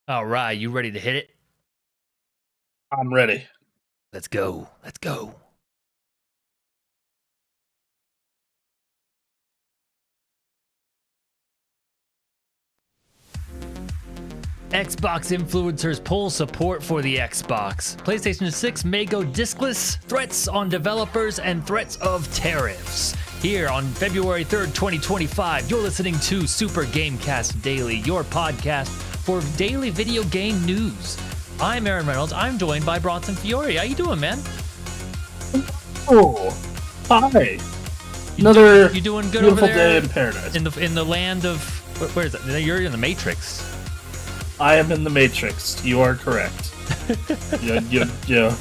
All right, you ready to hit it? I'm ready. Let's go. Let's go. Xbox influencers pull support for the Xbox. PlayStation 6 may go diskless, threats on developers, and threats of tariffs. Here on February 3rd, 2025, you're listening to Super Gamekast Daily, your podcast for daily video game news. I'm Aaron Reynolds. I'm joined by Bronson Fiore. How you doing, man? Oh, hi. Another you doing good beautiful over there day in paradise. in the land of where is that? You're in the Matrix. I am in the Matrix. You are correct. Yeah.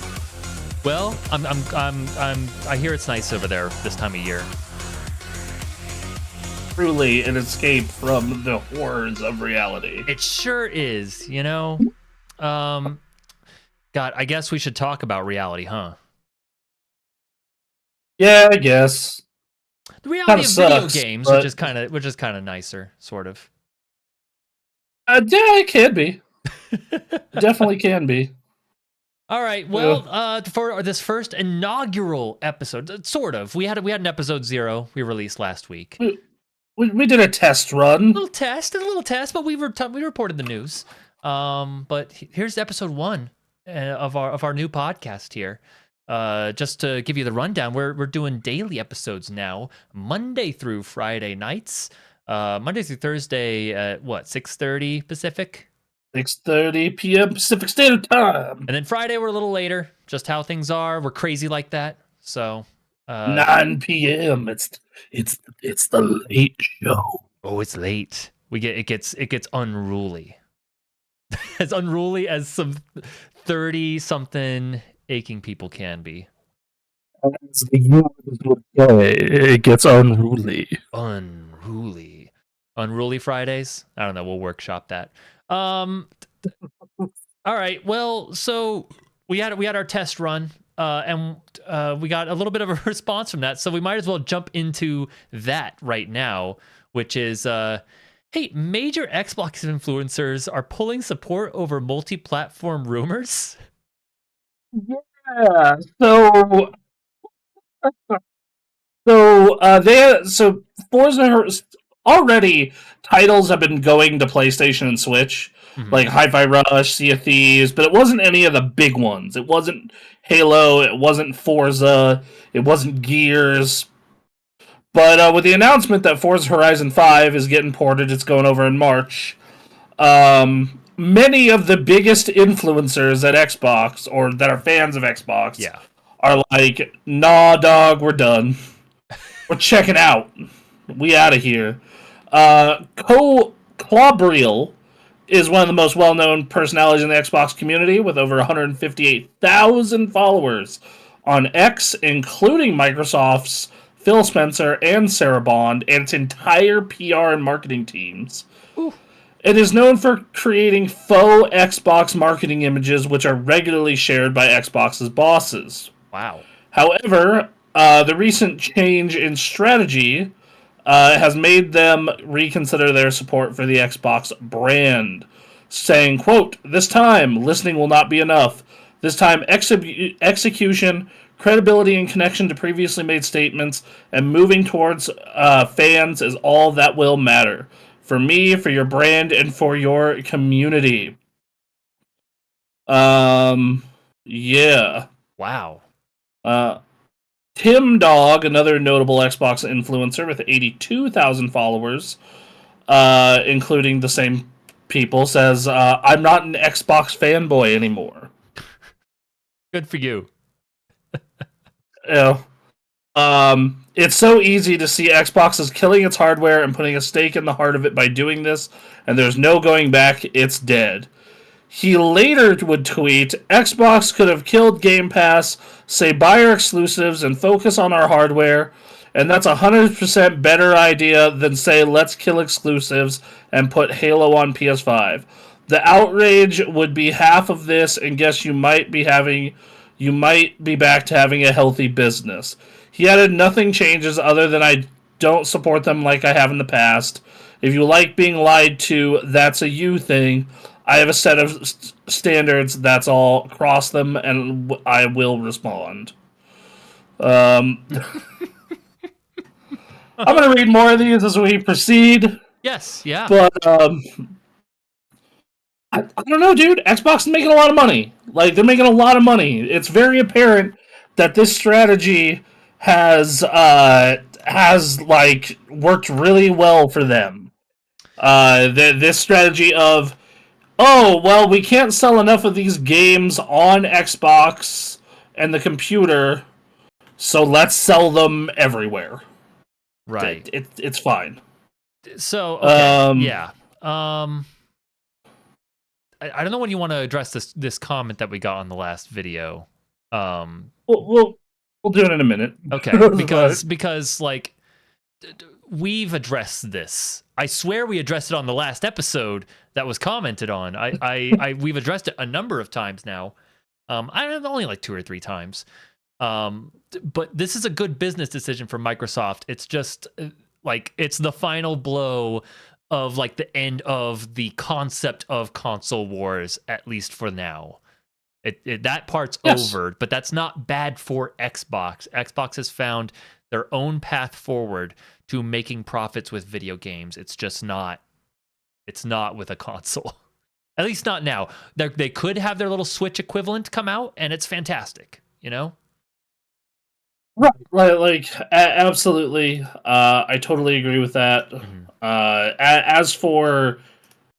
Well, I hear it's nice over there this time of year. Truly an escape from the horrors of reality. It sure is, you know. God, I guess we should talk about reality, huh? Yeah, I guess. The reality of video sucks, games, but... which is kind of nicer, sort of. Yeah, it can be. It definitely can be. All right. Well, for this first inaugural episode, sort of, we had an episode 0 we released last week. We did a test run. A little test, but we reported the news. But here's episode 1 of our new podcast here. Just to give you the rundown, we're doing daily episodes now, Monday through Friday nights. Monday through Thursday at 6:30 Pacific? 6:30 p.m. Pacific Standard Time. And then Friday we're a little later, just how things are. We're crazy like that. So 9 p.m. It's the late show. Oh, it's late. It gets unruly. As unruly as some 30-something aching people can be. As the U.S. would say, it gets unruly. Unruly Fridays? I don't know. We'll workshop that. All right. Well, so we had our test run, and we got a little bit of a response from that. So we might as well jump into that right now, which is, hey, major Xbox influencers are pulling support over multi-platform rumors. Yeah. So Forza already titles have been going to PlayStation and Switch, like Hi-Fi Rush, Sea of Thieves, but it wasn't any of the big ones. It wasn't Halo, it wasn't Forza, it wasn't Gears. But with the announcement that Forza Horizon 5 is getting ported, it's going over in March. Many of the biggest influencers at Xbox, or that are fans of Xbox, are like, nah, dog, we're done. We're checking out. We out of here. Clobriel is one of the most well-known personalities in the Xbox community with over 158,000 followers on X, including Microsoft's Phil Spencer and Sarah Bond and its entire PR and marketing teams. Ooh. It is known for creating faux Xbox marketing images, which are regularly shared by Xbox's bosses. Wow. However, the recent change in strategy has made them reconsider their support for the Xbox brand, saying, quote, "This time, listening will not be enough. This time, execution, credibility, and connection to previously made statements, and moving towards fans is all that will matter. For me, for your brand, and for your community." Yeah. Wow. Tim Dog, another notable Xbox influencer with 82,000 followers, including the same people, says, "I'm not an Xbox fanboy anymore." Good for you. It's so easy to see Xbox is killing its hardware and putting a stake in the heart of it by doing this, and there's no going back, it's dead. He later would tweet, "Xbox could have killed Game Pass, say buy our exclusives and focus on our hardware, and that's 100% better idea than say let's kill exclusives and put Halo on PS5. The outrage would be half of this, and guess you might be back to having a healthy business." He added, "Nothing changes other than I don't support them like I have in the past. If you like being lied to, that's a you thing. I have a set of standards. That's all. Cross them, and I will respond. Um, I'm going to read more of these as we proceed, Yes, yeah. but I don't know, dude. Xbox is making a lot of money. Like they're making a lot of money. It's very apparent that this strategy has like worked really well for them. This strategy of, oh well, we can't sell enough of these games on Xbox and the computer, so let's sell them everywhere. Right. It's fine. So, okay, Um, yeah. I don't know when you want to address this comment that we got on the last video. Um, we'll do it in a minute. okay, But because like we've addressed this. I swear we addressed it on the last episode that was commented on. We've addressed it a number of times now. I don't know, only like 2 or 3 times. But this is a good business decision for Microsoft. It's just like it's the final blow of like the end of the concept of console wars, at least for now. That part's yes. over, but that's not bad for Xbox. Xbox has found their own path forward to making profits with video games. It's just not. It's not with a console. At least not now. They could have their little Switch equivalent come out, and it's fantastic. You know. Right, like absolutely. I totally agree with that. Mm-hmm. As for,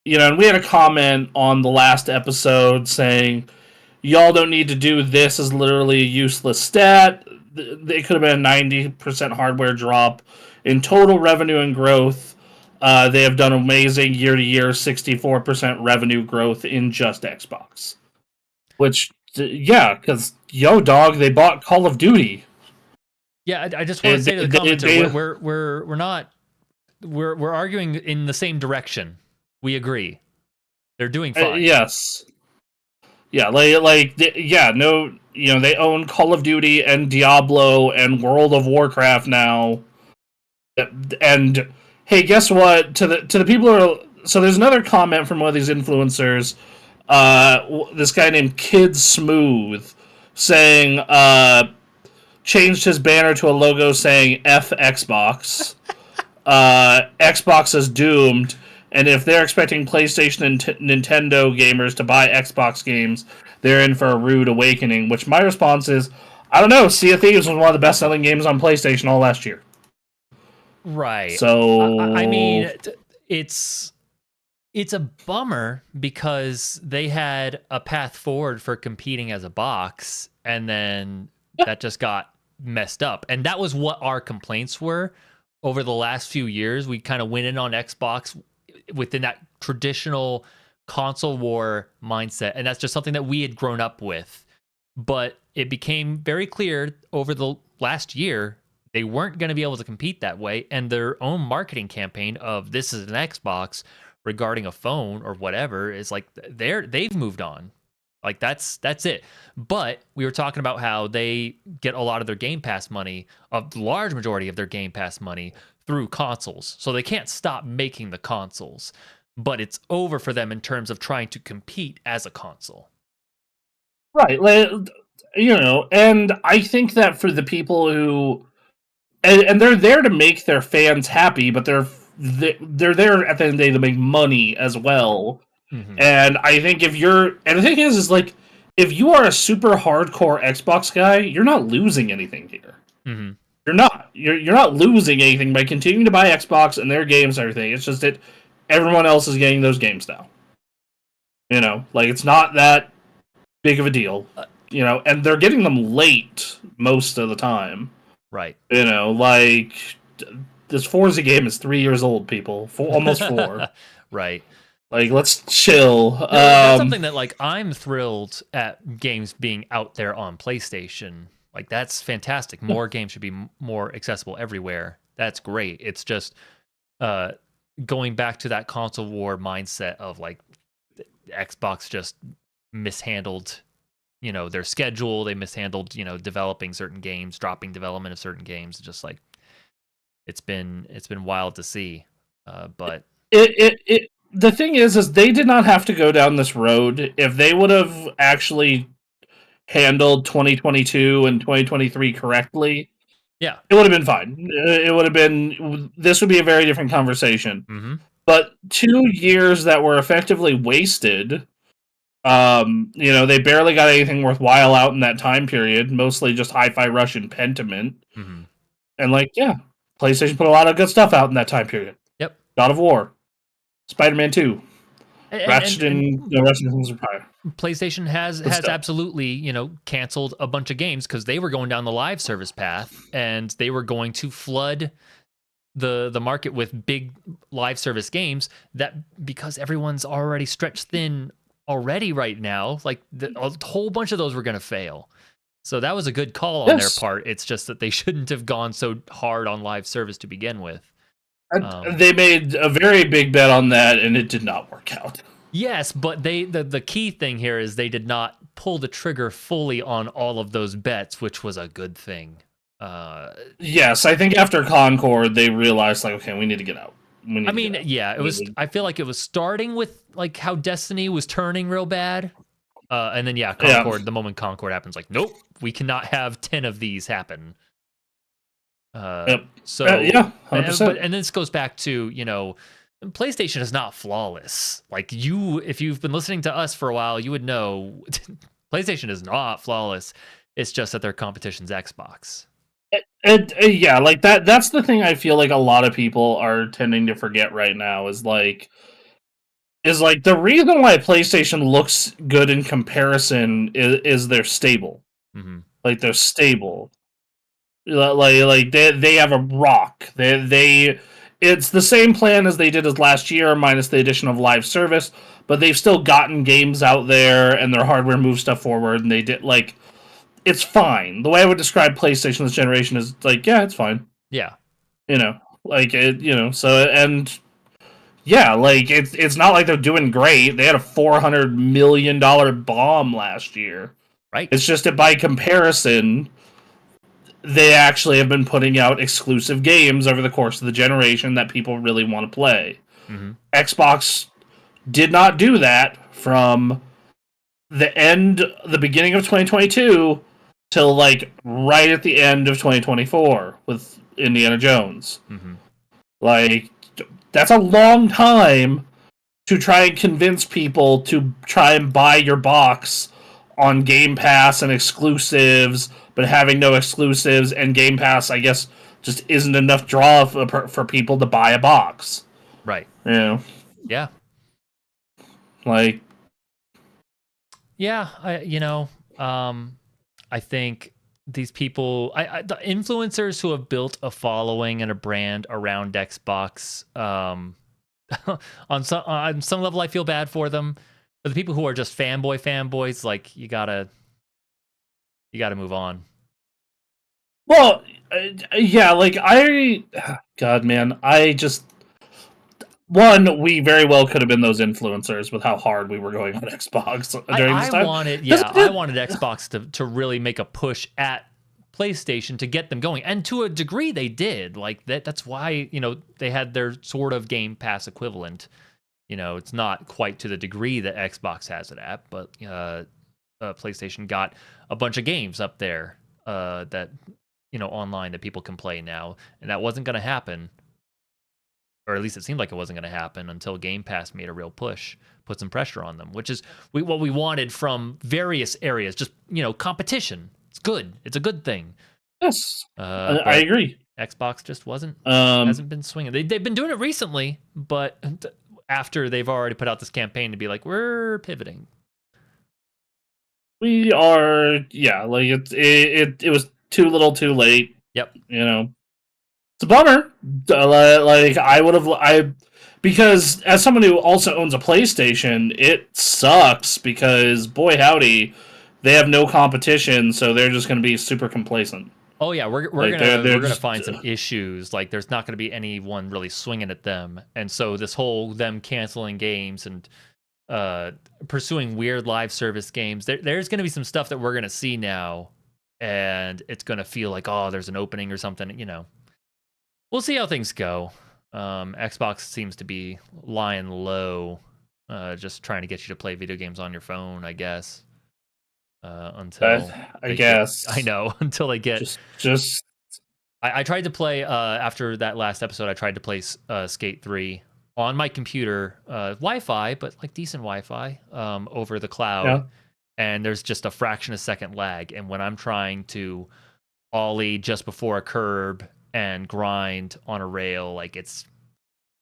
and we had a comment on the last episode saying, y'all don't need to do this as literally a useless stat. It could have been a 90% hardware drop. In total revenue and growth, they have done amazing year to year 64% revenue growth in just Xbox. Which, yeah, because, yo, dog, they bought Call of Duty. Yeah, I just want to say to the commenter, we're arguing in the same direction. We agree. They're doing fine. Yes. Yeah, no, they own Call of Duty and Diablo and World of Warcraft now. And hey, guess what? To the people who are, so there's another comment from one of these influencers, this guy named Kid Smooth, saying changed his banner to a logo saying F Xbox. Xbox is doomed, and if they're expecting PlayStation and Nintendo gamers to buy Xbox games, they're in for a rude awakening. Which my response is, I don't know. Sea of Thieves was one of the best-selling games on PlayStation all last year. Right. So I mean, it's a bummer because they had a path forward for competing as a box, and then that just got messed up. And that was what our complaints were over the last few years. We kind of went in on Xbox within that traditional console war mindset, and that's just something that we had grown up with. But it became very clear over the last year they weren't going to be able to compete that way, and their own marketing campaign of this is an Xbox regarding a phone or whatever is like they've moved on. Like that's it. But we were talking about how they get a lot of their Game Pass money, a large majority of their Game Pass money through consoles. So they can't stop making the consoles. But it's over for them in terms of trying to compete as a console. right, and I think that for the people who, and they're there to make their fans happy, but they're there at the end of the day to make money as well. Mm-hmm. And I think and the thing is like, if you are a super hardcore Xbox guy, you're not losing anything here. Mm-hmm. You're not. You're not losing anything by continuing to buy Xbox and their games and everything. It's just that everyone else is getting those games now. Like it's not that big of a deal. And they're getting them late most of the time. Right. Like this Forza game is 3 years old, people. Almost 4. Right. Like, let's chill. That's something that, like, I'm thrilled at games being out there on PlayStation. Like, that's fantastic. More games should be more accessible everywhere. That's great. It's just going back to that console war mindset of, like, Xbox just mishandled, their schedule. They mishandled, developing certain games, dropping development of certain games. Just like, it's been wild to see. But... the thing is they did not have to go down this road. If they would have actually handled 2022 and 2023 correctly, Yeah. it would have been fine. It would have been, this would be a very different conversation. Mm-hmm. But 2 years that were effectively wasted. They barely got anything worthwhile out in that time period. Mostly just Hi-Fi Rush and Pentiment. Mm-hmm. And PlayStation put a lot of good stuff out in that time period. Yep. God of War, Spider-Man 2, Ratchet And Ratchet and Empire. PlayStation has stuff. absolutely, canceled a bunch of games because they were going down the live service path and they were going to flood the market with big live service games that, because everyone's already stretched thin already right now, a whole bunch of those were going to fail. So that was a good call on their part. It's just that they shouldn't have gone so hard on live service to begin with. They made a very big bet on that, and it did not work out. Yes, but the key thing here is they did not pull the trigger fully on all of those bets, which was a good thing. Yes, I think after Concord, they realized, okay, we need to get out. It was. I feel like it was starting with how Destiny was turning real bad, and then Concord. Yeah. The moment Concord happens, nope, we cannot have 10 of these happen. Yep. So 100%. And this goes back to PlayStation is not flawless. If you've been listening to us for a while, you would know PlayStation is not flawless. It's just that their competition's Xbox. That's the thing I feel like a lot of people are tending to forget right now is the reason why PlayStation looks good in comparison is they're stable. Mm-hmm. They're stable. They have a rock. It's the same plan as they did as last year, minus the addition of live service, but they've still gotten games out there and their hardware moves stuff forward, and they did it's fine. The way I would describe PlayStation this generation is it's fine. Yeah. It's not like they're doing great. They had a $400 million bomb last year. Right. It's just that by comparison, they actually have been putting out exclusive games over the course of the generation that people really want to play. Mm-hmm. Xbox did not do that from the beginning of 2022 till right at the end of 2024 with Indiana Jones. Mm-hmm. That's a long time to try and convince people to try and buy your box on Game Pass and exclusives, but having no exclusives and Game Pass, I guess, just isn't enough draw for people to buy a box. Right. Yeah. I think these people, the influencers who have built a following and a brand around Xbox, on some level, I feel bad for them. But the people who are just fanboys, you gotta move on. Well, God, man, we very well could have been those influencers with how hard we were going on Xbox during this time. I wanted Xbox to really make a push at PlayStation to get them going, and to a degree they did. That's why they had their sort of Game Pass equivalent. It's not quite to the degree that Xbox has it at, but PlayStation got a bunch of games up there that online that people can play now, and that wasn't going to happen. Or at least it seemed like it wasn't going to happen until Game Pass made a real push, put some pressure on them, which is what we wanted from various areas. Just, competition. It's good. It's a good thing. Yes, I agree. Xbox just hasn't been swinging. They've been doing it recently, but after they've already put out this campaign to be we're pivoting. We are, it was too little too late. Yep. It's a bummer. Because as someone who also owns a PlayStation, it sucks because boy howdy, they have no competition, so they're just going to be super complacent. Oh yeah, we're gonna find some issues. There's not gonna be anyone really swinging at them, and so this whole them canceling games and pursuing weird live service games, there's gonna be some stuff that we're gonna see now, and it's gonna feel there's an opening or something. We'll see how things go. Xbox seems to be lying low, just trying to get you to play video games on your phone, I guess. Until I they get, I guess know, until they get. just I tried to play after that last episode. I tried to play Skate 3 on my computer, Wi-Fi, but like decent Wi-Fi, over the cloud, yeah. and there's just a fraction of second lag. And when I'm trying to ollie just before a curb and grind on a rail, like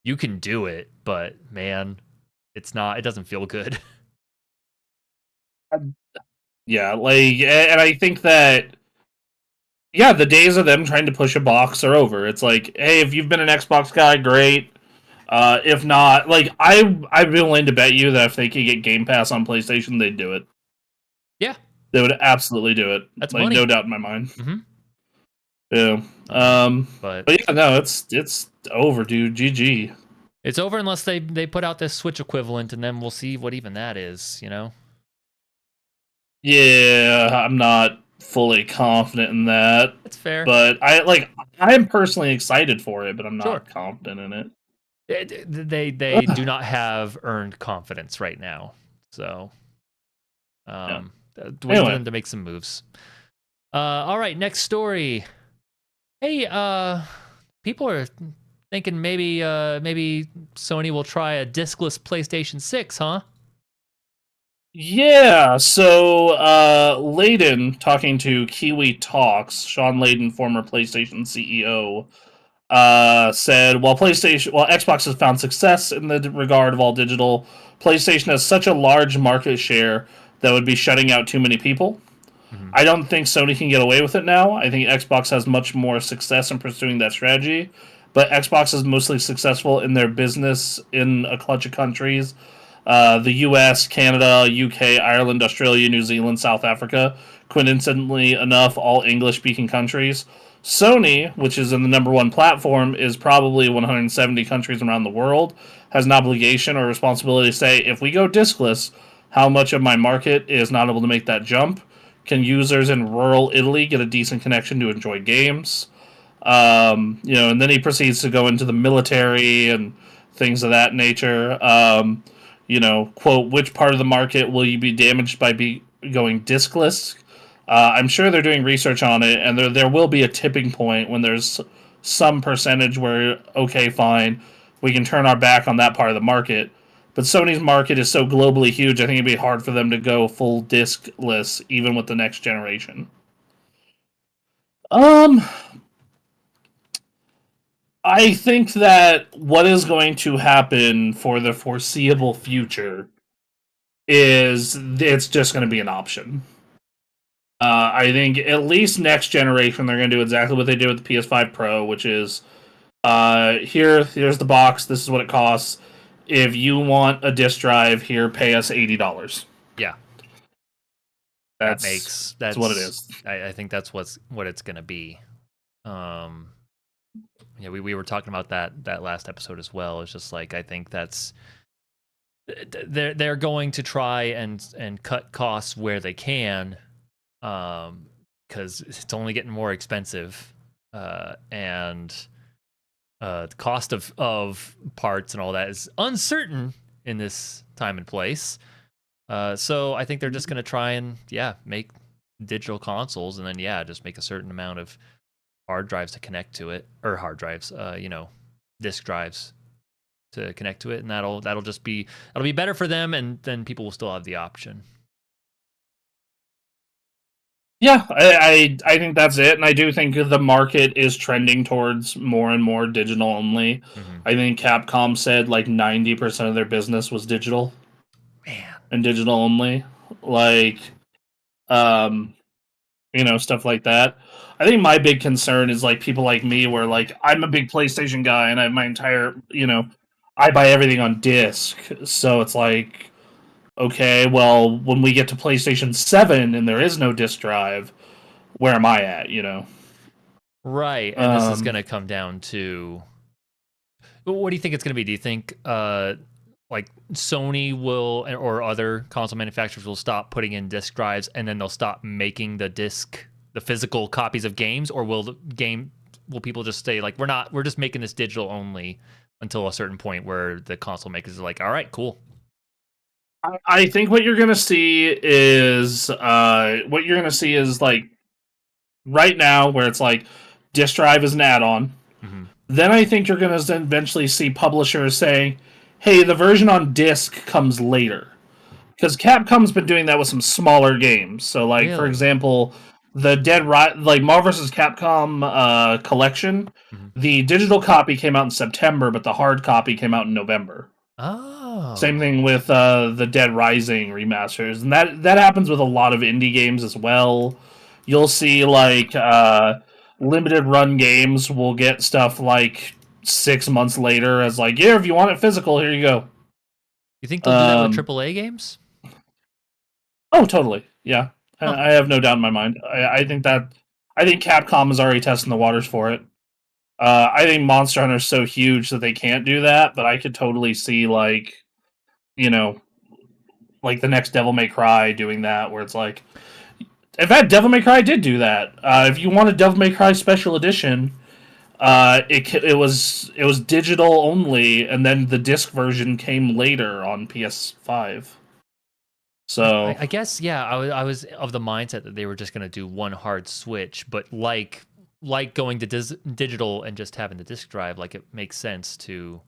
you can do it, but man, it's not. It doesn't feel good. Yeah, like, and I think that, yeah, the days of them trying to push a box are over. It's like, hey, if you've been an Xbox guy, great. If not, like, I'd be willing to bet you that if they could get Game Pass on PlayStation, they'd do it. Yeah, They would absolutely do it. that's Like, money. no doubt in my mind. Hmm. Yeah. But But yeah, no, it's over, dude. GG. it's over unless they put out this Switch equivalent, and then we'll see what even that is. You know. Yeah, I'm not fully confident in that, That's fair. but I'm personally excited for it, but I'm Sure. not confident in it. They do not have earned confidence right now. So, Yeah. waiting for Anyway, them to make some moves. All right, next story. Hey, people are thinking maybe Sony will try a discless PlayStation 6, huh? yeah. So Layden talking to Kiwi Talks, Sean Layden, former PlayStation CEO, said while Xbox has found success in the regard of all digital, PlayStation has such a large market share that would be shutting out too many people. Mm-hmm. I don't think Sony can get away with it now. I think Xbox has much more success in pursuing that strategy, but Xbox is mostly successful in their business in a clutch of countries. The US, Canada, UK, Ireland, Australia, New Zealand, South Africa, coincidentally enough, all English speaking countries. Sony, which is in the number one platform, is probably 170 countries around the world, has an obligation or responsibility to say, if we go diskless, how much of my market is not able to make that jump? Can users in rural Italy get a decent connection to enjoy games? And then he proceeds to go into the military and things of that nature. Quote, which part of the market will you be damaged by going diskless? I'm sure they're doing research on it, and there will be a tipping point when there's some percentage where, okay, fine, we can turn our back on that part of the market. But Sony's market is so globally huge, I think it'd be hard for them to go full diskless, even with the next generation. Um, I think that what is going to happen for the foreseeable future is it's just going to be an option. I think at least next generation they're going to do exactly what they did with the PS5 Pro, which is here's the box. This is what it costs. If you want a disc drive, here, pay us $80. Yeah, That's what it is. I think that's what it's gonna be. Yeah, we were talking about that last episode as well. It's just like I think that's they're going to try and cut costs where they can, because it's only getting more expensive, and the cost of parts and all that is uncertain in this time and place. So I think they're just going to try and make digital consoles, and then just make a certain amount of hard drives to connect to it, or hard drives, disk drives to connect to it, and that'll be better for them, and then people will still have the option. Yeah, I think that's it, and I do think the market is trending towards more and more digital only. Mm-hmm. I think Capcom said like 90% of their business was digital. Man. And digital only. Like, stuff like that. I think my big concern is like people like me where like I'm a big PlayStation guy and I have my entire, I buy everything on disc. So it's like, okay, well, when we get to PlayStation 7 and there is no disc drive, where am I at, Right, and this is going to come down to, what do you think it's going to be? Do you think like Sony will, or other console manufacturers will stop putting in disc drives, and then they'll stop making the physical copies of games, or will people just say like we're just making this digital only, until a certain point where the console makers are like, all right, cool. I think what you're gonna see is like right now where it's like disk drive is an add-on. Mm-hmm. Then I think you're gonna eventually see publishers saying, "Hey, the version on disc comes later." Because Capcom's been doing that with some smaller games. So, like for Really? example, the like Marvel vs. Capcom collection, Mm-hmm. the digital copy came out in September, but the hard copy came out in November. Same Oh. thing with the Dead Rising remasters, and that happens with a lot of indie games as well. You'll see like limited run games will get stuff like 6 months later as like, yeah, if you want it physical, here you go. You think they'll do that with Um, AAA games? oh, totally, yeah. Huh. I have no doubt in my mind. I think Capcom is already testing the waters for it. I think Monster Hunter is so huge that they can't do that, but I could totally see like you know like the next Devil May Cry doing that, where it's like, in fact, Devil May Cry did do that. If you wanted Devil May Cry Special Edition, it was digital only, and then the disc version came later on PS5. So I guess yeah. I was of the mindset that they were just gonna do one hard switch, but like going to digital and just having the disk drive, like it makes sense to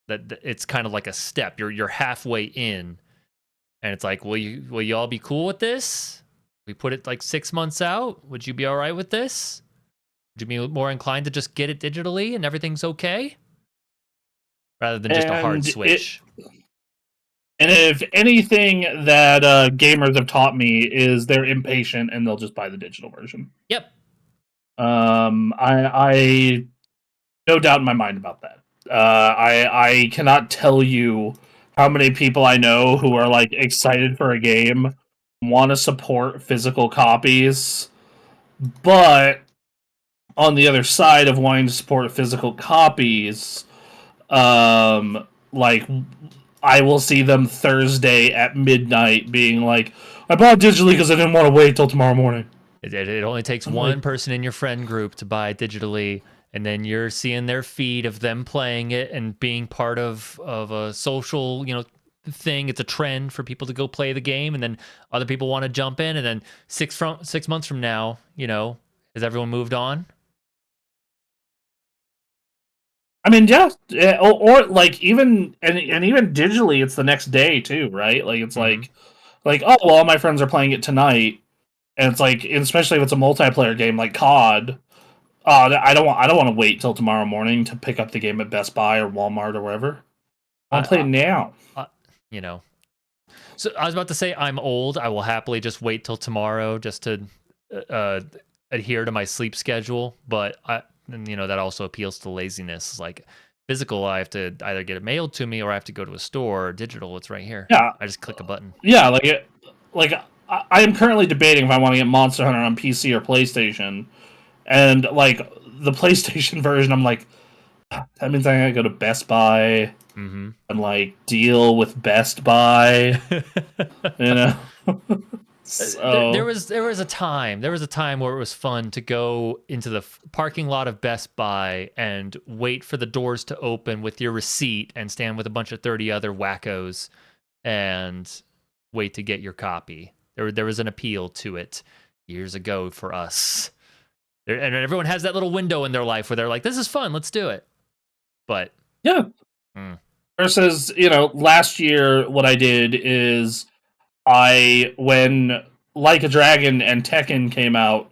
that. It's kind of like a step. You're halfway in, and it's like, will you all be cool with this? We put it like 6 months out. Would you be all right with this? Would you be more inclined to just get it digitally and everything's okay, rather than just a hard and it switch? and if anything that gamers have taught me is they're impatient and they'll just buy the digital version. Yep. I no doubt in my mind about that. I cannot tell you how many people I know who are like excited for a game, want to support physical copies, but on the other side of wanting to support physical copies, like I will see them Thursday at midnight being like, "I bought digitally because I didn't want to wait till tomorrow morning." It only takes I'm like, one person in your friend group to buy it digitally, and then you're seeing their feed of them playing it and being part of a social, thing. It's a trend for people to go play the game, and then other people want to jump in, and then 6 months from now, has everyone moved on? I mean, yeah, or like even and even digitally, it's the next day too, right? Like it's Mm-hmm. like oh well, all my friends are playing it tonight, and it's like especially if it's a multiplayer game like COD. I don't want to wait till tomorrow morning to pick up the game at Best Buy or Walmart or wherever. I I, want to play it I, now. I, you know. So I was about to say I'm old. I will happily just wait till tomorrow just to uh, adhere to my sleep schedule. But and, that also appeals to laziness. Like physical, I have to either get it mailed to me or I have to go to a store. Or digital, it's right here. Yeah, I just click a button. yeah. Like I am currently debating if I want to get Monster Hunter on PC or PlayStation, and like the PlayStation version, I'm like, that means I gotta go to Best Buy Mm-hmm. and like deal with Best Buy, you know. There So was a time where it was fun to go into the parking lot of Best Buy and wait for the doors to open with your receipt and stand with a bunch of 30 other wackos and wait to get your copy. There was an appeal to it years ago for us. And everyone has that little window in their life where they're like, "This is fun, let's do it." But yeah. mm, Versus, last year what I did is when Like a Dragon and Tekken came out,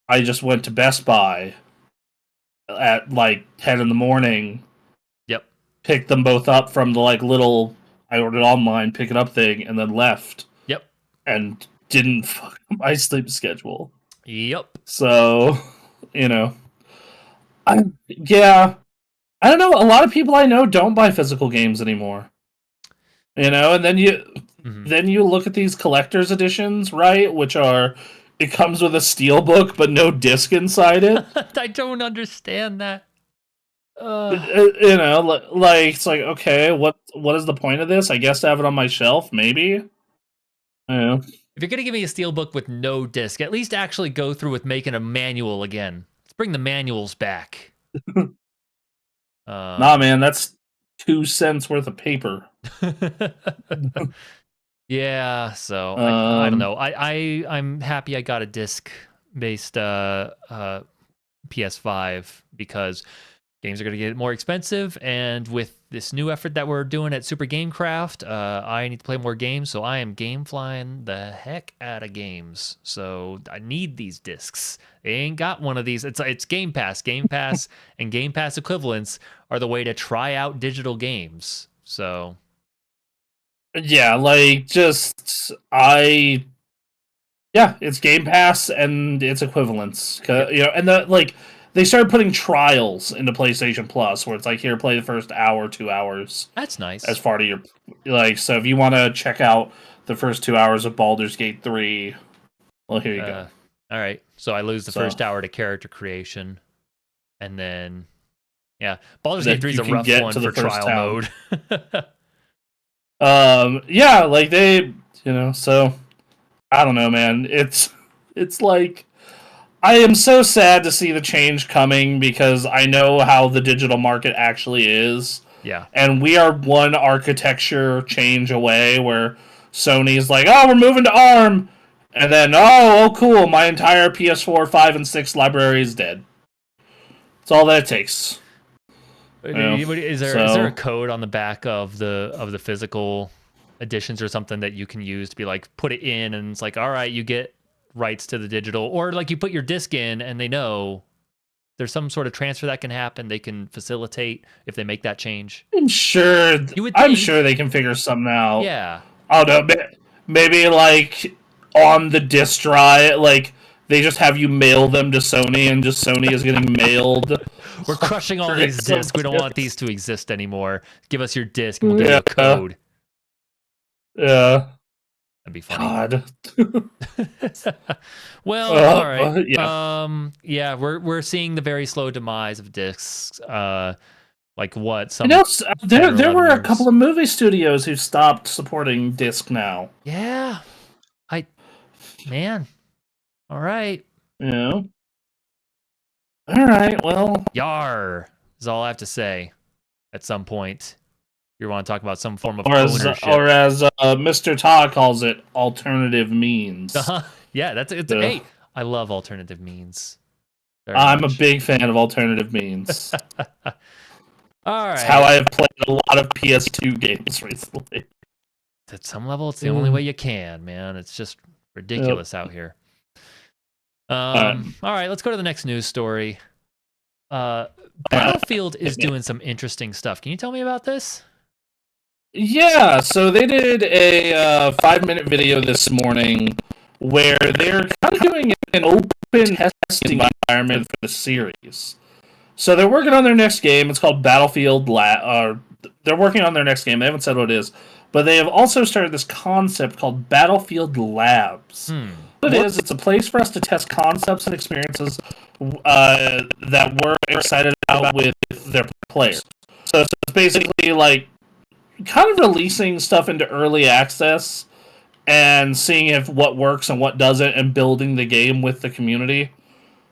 I just went to Best Buy at like 10 in the morning, yep, picked them both up from the like little I ordered online pick it up thing, and then left yep, and didn't fuck my sleep schedule. yep. So, you know, yeah, I don't know. A lot of people I know don't buy physical games anymore. And Mm-hmm. then you look at these collector's editions, right? Which are it comes with a steel book but no disc inside it. I don't understand that. Uh, Like it's like okay, what is the point of this? I guess to have it on my shelf, maybe. Yeah. If you're gonna give me a steel book with no disc, at least actually go through with making a manual again. Let's bring the manuals back. Nah, Um, man, that's 2 cents worth of paper. yeah, so I don't Um, know. I'm happy I got a disc based PS5 because games are going to get more expensive, and with this new effort that we're doing at Super Gamecraft, I need to play more games, so I am game flying the heck out of games. So I need these discs. They ain't got one of these. It's Game Pass. Game Pass and Game Pass equivalents are the way to try out digital games. So yeah, like yeah, it's Game Pass and its equivalents. yep, And they started putting trials into PlayStation Plus, where it's like, here, play the first hour, 2 hours, that's as nice. part of your So if you want to check out the first 2 hours of Baldur's Gate 3, well, here you go. All right, so I lose the So first hour to character creation, and then yeah, Baldur's Gate that 3 is you a can rough get one to for the first trial town. mode. Yeah, like so I don't know, man. It's like, I am so sad to see the change coming, because I know how the digital market actually is. Yeah. And we are one architecture change away where Sony's like, oh, we're moving to ARM. And then, oh, cool, my entire PS4, 5, and 6 library is dead. That's all that it takes. You know? Is there a So, code on the back of the physical editions or something that you can use to be like put it in and it's like, all right, you get rights to the digital, or like you put your disc in and they know there's some sort of transfer that can happen. They can facilitate if they make that change. I'm sure, You would I'm sure think, they can figure something out. yeah. I don't know, maybe like on the disc drive, like they just have you mail them to Sony, and just Sony is getting mailed We're crushing all these hundreds of discs. We don't want these discs. to exist anymore. Give us your disc and we'll give you Yeah, a code. yeah. That'd be funny. God. Well, all right. Yeah. Yeah, we're seeing the very slow demise of discs. Like what I know some 10 or there 11 were a couple years. of movie studios who stopped supporting disc now. Yeah. I man. All right. You know. All right. Well, Yar is all I have to say at some point. You want to talk about some form of or ownership. as Mr. Ta calls it, alternative means. Uh-huh. Yeah, it's Uh, hey, I love alternative means very I'm a much. big fan of alternative means. All It's how right. I have played a lot of PS2 games recently. At some level, it's the only way you can, man. It's just Yep. ridiculous out here. All right. All right, let's go to the next news story. Uh, All right. Battlefield is doing some interesting stuff. Can you tell me about this? Yeah, so they did a 5-minute video this morning where they're kind of doing an open testing environment for the series. So they're working on their next game. It's called Battlefield they're working on their next game. They haven't said what it is, but they have also started this concept called Battlefield Labs. What it is, it's a place for us to test concepts and experiences that we're excited about with their players. So it's basically like kind of releasing stuff into early access and seeing if what works and what doesn't, and building the game with the community.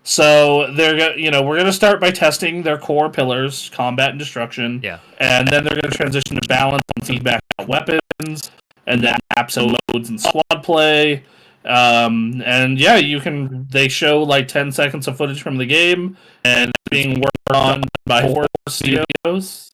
So we're gonna start by testing their core pillars: combat and destruction. Yeah. And then they're gonna transition to balance and feedback on weapons, and then maps and modes and squad play. And yeah, they show like 10 seconds of footage from the game, and it's being worked on by 4 studios.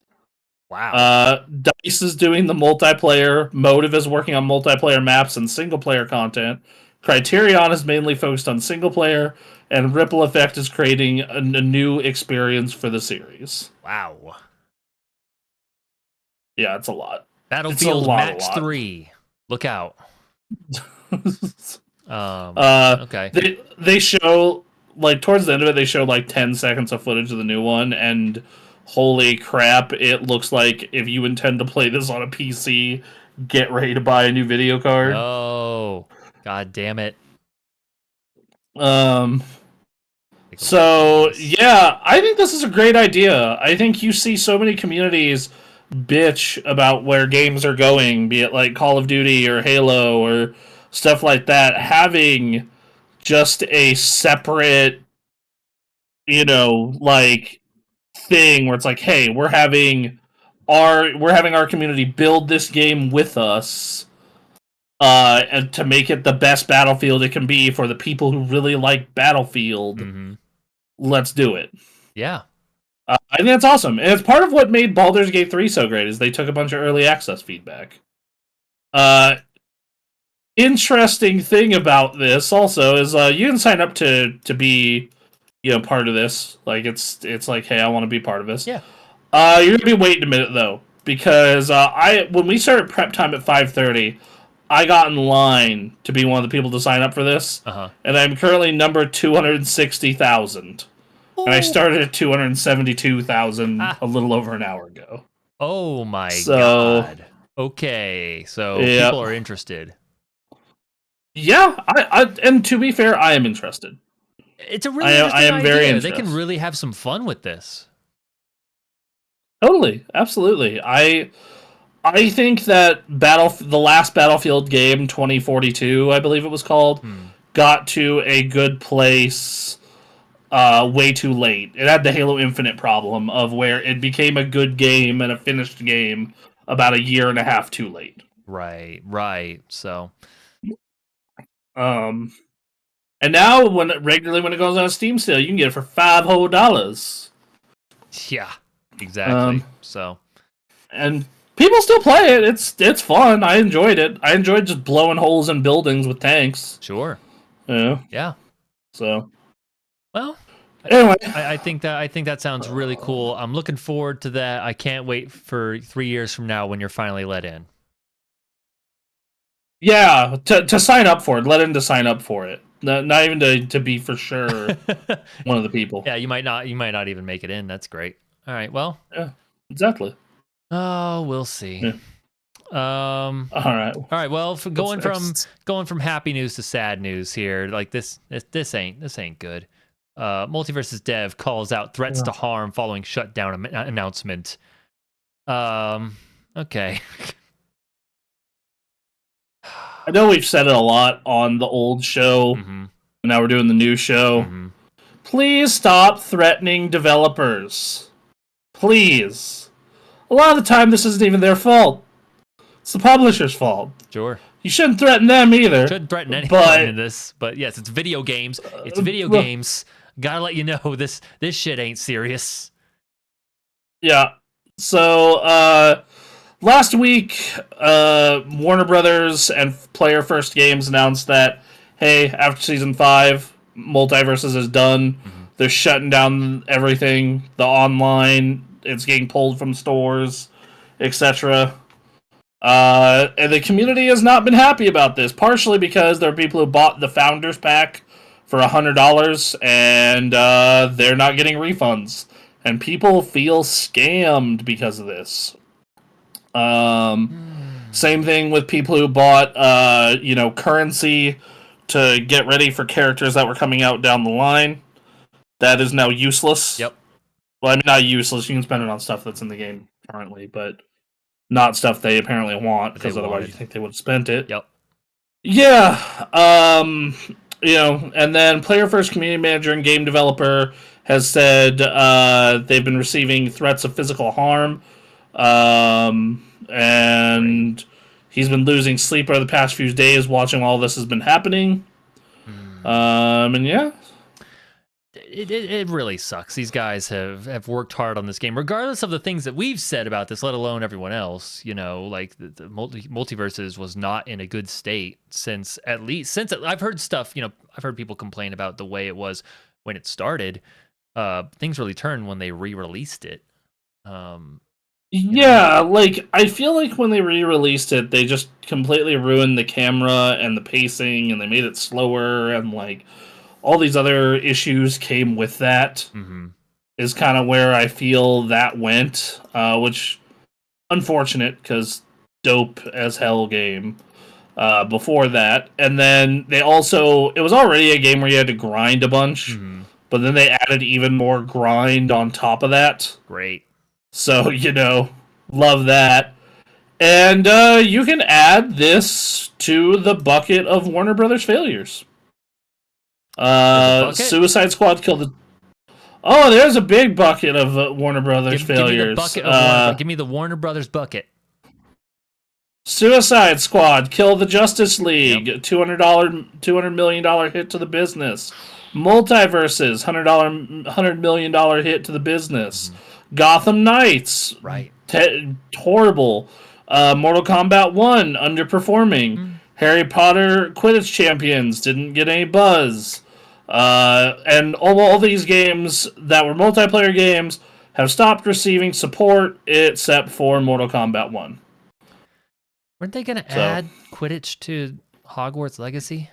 Wow. Dice is doing the multiplayer. Motive is working on multiplayer maps and single player content. Criterion is mainly focused on single player, and Ripple Effect is creating a new experience for the series. Wow. Yeah, it's a lot. Battlefield a Match lot. 3. Look out. Okay. They show, like, towards the end of it, they show like 10 seconds of footage of the new one, and holy crap, it looks like if you intend to play this on a PC, get ready to buy a new video card. Oh, god damn it. So yeah, I think this is a great idea. I think you see so many communities bitch about where games are going, be it like Call of Duty or Halo or stuff like that, having just a separate, like thing where it's like, hey, we're having our community build this game with us, and to make it the best Battlefield it can be for the people who really like Battlefield. Mm-hmm. Let's do it. Yeah. I think that's awesome, and it's part of what made Baldur's Gate 3 so great. Is they took a bunch of early access feedback. Interesting thing about this also is you can sign up to be part of this. Like it's like, hey, I want to be part of this. Yeah. You're gonna be waiting a minute though, because when we started prep time at 5:30, I got in line to be one of the people to sign up for this, and I'm currently number 260,000, and I started at 272,000 a little over an hour ago. Oh my god! Okay, so people are interested. Yeah, and to be fair, I am interested. It's a really interesting idea. Very interested. They can really have some fun with this. Totally, absolutely. I think that the last Battlefield game, 2042, I believe it was called, got to a good place way too late. It had the Halo Infinite problem of where it became a good game and a finished game about a year and a half too late. Right. So, and now when it goes on a Steam sale, you can get it for $5 whole. Yeah, exactly. And people still play it. It's fun. I enjoyed it. I enjoyed just blowing holes in buildings with tanks. Sure. Yeah. So. Well, anyway, I think that sounds really cool. I'm looking forward to that. I can't wait for 3 years from now when you're finally let in. Yeah, to sign up for it. Let in to sign up for it. Not even to be for sure one of the people. Yeah, you might not even make it in. That's great. All right. Well. Yeah. Exactly. Oh, we'll see. Yeah. All right. Well, going from happy news to sad news here, like this ain't good. Multiversus dev calls out threats to harm following shutdown announcement. Okay. I know we've said it a lot on the old show. Now we're doing the new show. Please stop threatening developers. Please. A lot of the time, this isn't even their fault. It's the publisher's fault. Sure. You shouldn't threaten them either. Shouldn't threaten anyone in this. But yes, it's video games. It's video games. Gotta let you know this shit ain't serious. Yeah. So, last week, Warner Brothers and Player First Games announced that, hey, after Season 5, Multiversus is done. They're shutting down everything. The online, it's getting pulled from stores, etc. And the community has not been happy about this, partially because there are people who bought the Founders Pack for $100, and they're not getting refunds. And people feel scammed because of this. Same thing with people who bought, currency to get ready for characters that were coming out down the line. That is now useless. Yep. Well, I mean, not useless. You can spend it on stuff that's in the game currently, but not stuff they apparently want, because otherwise you think they would have spent it. Yep. Yeah. And then Player First Community Manager and Game Developer has said they've been receiving threats of physical harm. And he's been losing sleep over the past few days watching all this has been happening. And yeah. It really sucks. These guys have worked hard on this game, regardless of the things that we've said about this, let alone everyone else. Like the Multiversus was not in a good state since I've heard stuff. I've heard people complain about the way it was when it started. Things really turned when they re-released it. I feel like when they re-released it, they just completely ruined the camera and the pacing, and they made it slower, and all these other issues came with that. Is kind of where I feel that went, which unfortunate, because dope as hell game before that. And then it was already a game where you had to grind a bunch, but then they added even more grind on top of that. Great. So, love that. And you can add this to the bucket of Warner Brothers failures. Suicide Squad killed Oh, there's a big bucket of Warner Brothers failures. Give me the bucket of Warner. Give me the Warner Brothers bucket. Suicide Squad, Kill the Justice League, yep. $200 million hit to the business. Multiverses, $100 million hit to the business. Mm-hmm. Gotham Knights, right? Horrible. Mortal Kombat 1, underperforming. Mm-hmm. Harry Potter Quidditch Champions didn't get any buzz. And all these games that were multiplayer games have stopped receiving support except for Mortal Kombat 1. Weren't they going to add Quidditch to Hogwarts Legacy?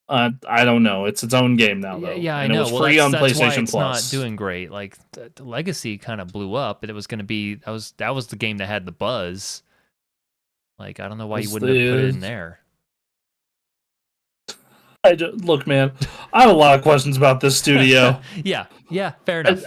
I don't know. It's its own game now, though. Yeah, I know. It was free on PlayStation Plus. It's not doing great. Like the Legacy kind of blew up, and it was going to be that was the game that had the buzz. Like I don't know why you wouldn't have put it in there. Look, man, I have a lot of questions about this studio. yeah, fair enough.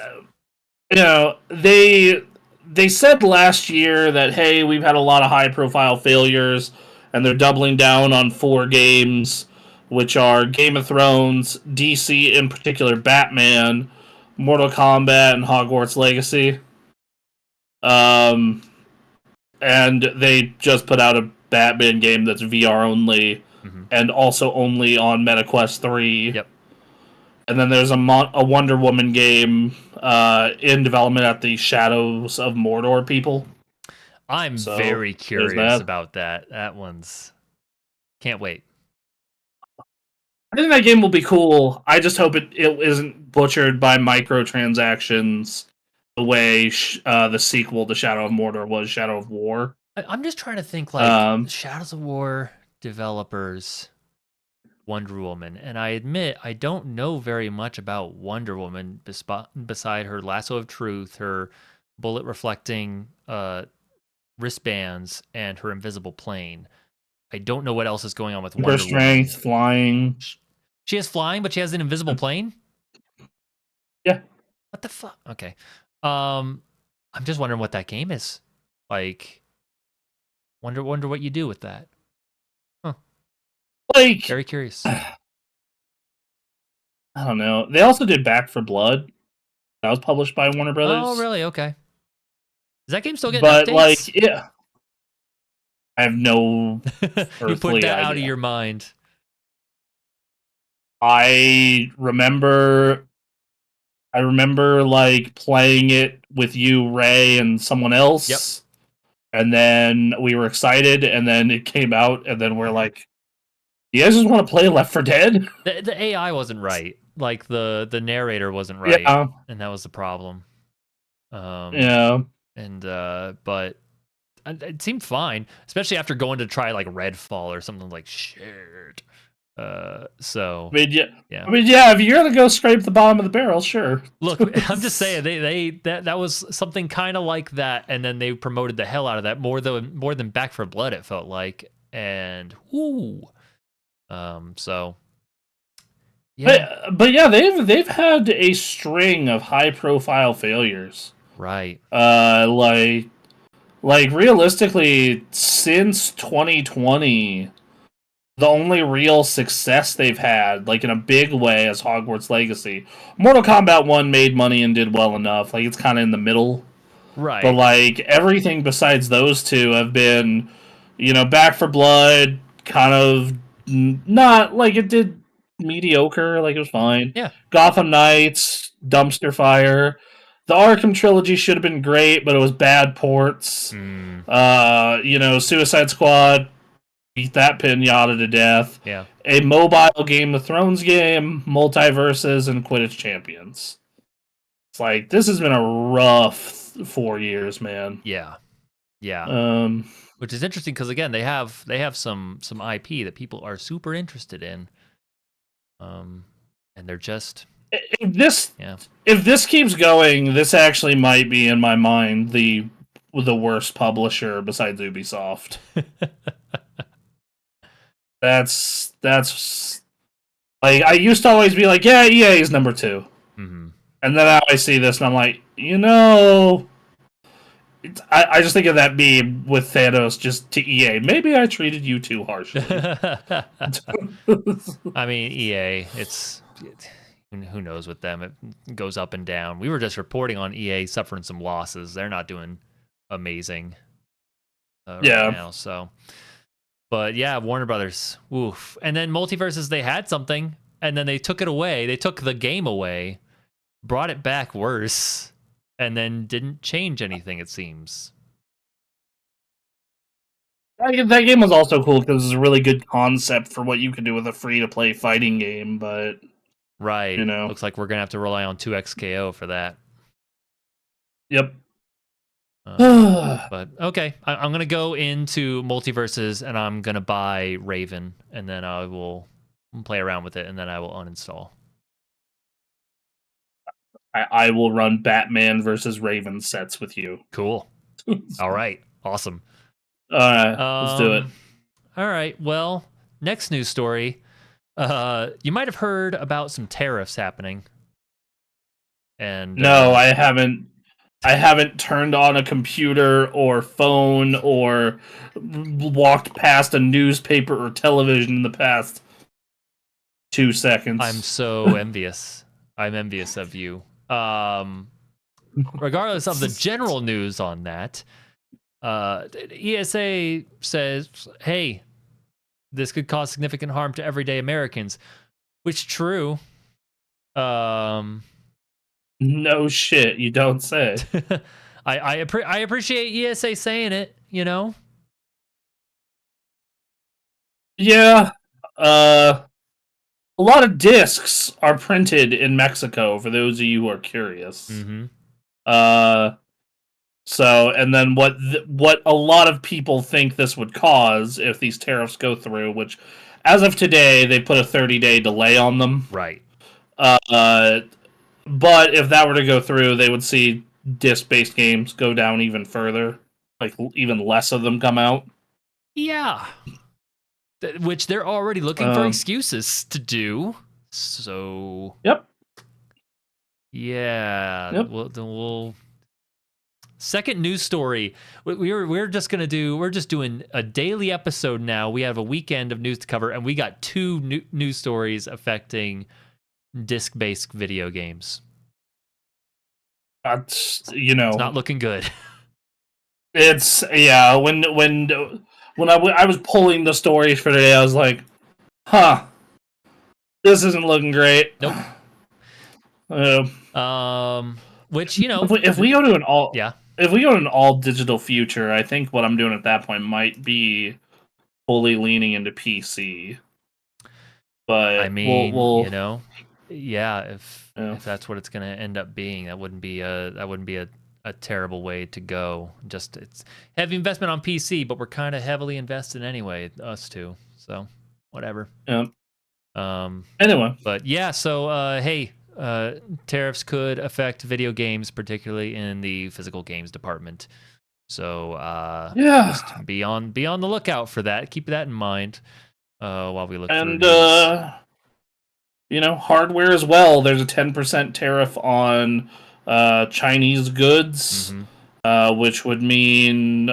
They said last year that, hey, we've had a lot of high-profile failures, and they're doubling down on 4 games, which are Game of Thrones, DC, in particular Batman, Mortal Kombat, and Hogwarts Legacy. And they just put out a Batman game that's VR only, mm-hmm. and also only on MetaQuest 3. Yep. And then there's a Wonder Woman game in development at the Shadows of Mordor people. I'm very curious about that. That one's... Can't wait. I think that game will be cool. I just hope it isn't butchered by microtransactions the way the sequel to Shadow of Mordor was Shadow of War. I'm just trying to think, like, Shadows of War developers... Wonder Woman, and I admit I don't know very much about Wonder Woman beside her lasso of truth, her bullet reflecting wristbands, and her invisible plane. I don't know what else is going on with Wonder Woman. Her strength, flying. She has flying, but she has an invisible plane? Yeah. What the fuck? Okay. I'm just wondering what that game is. Like, wonder what you do with that. Like, very curious. I don't know. They also did Back for Blood. That was published by Warner Brothers. Oh, really? Okay. Is that game still getting updates? But, like, yeah. I have no You put that out of your mind. I remember, like, playing it with you, Ray, and someone else. Yep. And then we were excited, and then it came out, and then we're like, you guys just want to play Left 4 Dead? The AI wasn't right. Like, the narrator wasn't right. Yeah. And that was the problem. Yeah. And, but it seemed fine, especially after going to try, like, Redfall or something like shit. So... I mean, yeah, if you're going to go scrape the bottom of the barrel, sure. Look, I'm just saying, that was something kind of like that, and then they promoted the hell out of that more than Back 4 Blood, it felt like. And, whoo... So yeah, but yeah, they've had a string of high profile failures, right? Like realistically, since 2020, the only real success they've had, like in a big way, is Hogwarts Legacy. Mortal Kombat 1 made money and did well enough. Like, it's kind of in the middle, right? But like everything besides those two have been, Back 4 Blood, kind of. Not like it did mediocre, like it was fine. Yeah. Gotham Knights, dumpster fire. The Arkham trilogy should have been great, but it was bad ports. Suicide Squad beat that pinata to death. Yeah. A mobile Game of Thrones game, multiverses, and Quidditch Champions. It's like, this has been a rough 4 years, man. Yeah. Yeah. Which is interesting because, again, they have some IP that people are super interested in, and they're just if this keeps going, this actually might be, in my mind, the worst publisher besides Ubisoft. That's like, I used to always be like, yeah, EA is number 2, mm-hmm. And then now I see this and I'm like, I just think of that meme with Thanos just to EA. Maybe I treated you too harshly. I mean, EA, who knows with them? It goes up and down. We were just reporting on EA suffering some losses. They're not doing amazing right now. So, but yeah, Warner Brothers. Oof. And then multiverses, they had something, and then they took it away. They took the game away, brought it back worse, and then didn't change anything. It seems. That game was also cool because it's a really good concept for what you could do with a free-to-play fighting game, but... Right. You know. Looks like we're going to have to rely on 2XKO for that. Yep. But okay, I'm going to go into multiverses and I'm going to buy Raven, and then I will play around with it, and then I will uninstall. I will run Batman versus Raven sets with you. Cool. All right. Awesome. All right, let's do it. All right. Well, next news story. You might have heard about some tariffs happening. And no, I haven't. I haven't turned on a computer or phone or walked past a newspaper or television in the past 2 seconds. I'm so envious. I'm envious of you. Regardless of the general news on that, ESA says, hey, this could cause significant harm to everyday Americans, which true. No shit, you don't say. I appreciate ESA saying it, you know? Yeah. A lot of discs are printed in Mexico, for those of you who are curious. Mm-hmm. So, and then what a lot of people think this would cause if these tariffs go through, which, as of today, they put a 30-day delay on them. Right. But if that were to go through, they would see disc-based games go down even further. Like, even less of them come out. Yeah. Which they're already looking for excuses to do. So... Yep. Yeah. Yep. We'll... Second news story. We're just doing a daily episode now. We have a weekend of news to cover, and we got two news stories affecting disc-based video games. That's, it's not looking good. It's when I was pulling the stories for today, I was like, huh, this isn't looking great. Nope. Which, if we go to an all yeah. If we go to an all digital future, I think what I'm doing at that point might be fully leaning into PC. But I mean, if that's what it's going to end up being, that wouldn't be a terrible way to go. Just it's heavy investment on PC, but we're kind of heavily invested anyway, us two. So whatever. Yeah. Anyway, but yeah. So hey. Tariffs could affect video games, particularly in the physical games department. So just be on the lookout for that. Keep that in mind while we look. And hardware as well. There's a 10% tariff on Chinese goods, which would mean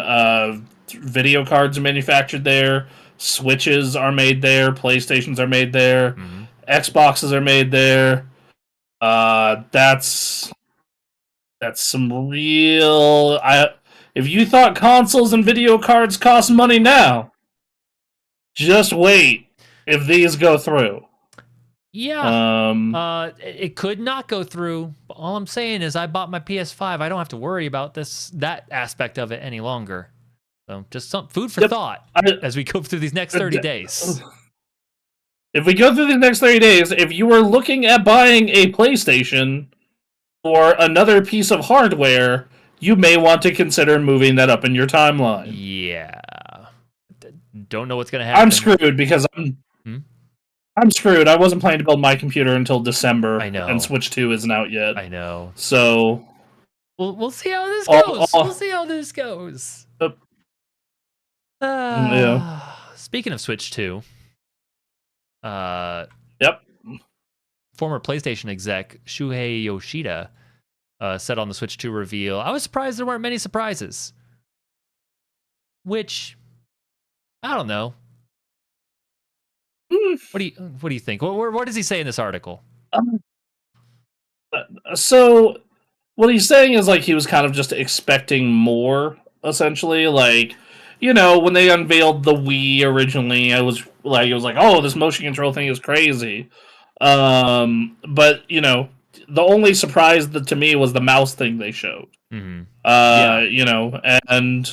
video cards are manufactured there, Switches are made there, PlayStations are made there, Xboxes are made there. That's some real. If you thought consoles and video cards cost money now, just wait. If these go through, yeah. It could not go through. But all I'm saying is, I bought my PS5. I don't have to worry about that aspect of it any longer. So, just some food for thought as we go through these next 30 days. If we go through the next 30 days, if you were looking at buying a PlayStation or another piece of hardware, you may want to consider moving that up in your timeline. Yeah. Don't know what's going to happen. I'm screwed because I'm screwed. I wasn't planning to build my computer until December. I know. And Switch 2 isn't out yet. I know. So... We'll see how this goes. We'll see how this goes. Speaking of Switch 2... Yep. Former PlayStation exec Shuhei Yoshida said on the Switch 2 reveal, "I was surprised there weren't many surprises." Which, I don't know. What do you think? What does he say in this article? So what he's saying is like he was kind of just expecting more, essentially. Like, when they unveiled the Wii originally, it was like, oh, this motion control thing is crazy. But the only surprise to me was the mouse thing they showed. Mm-hmm. Yeah. And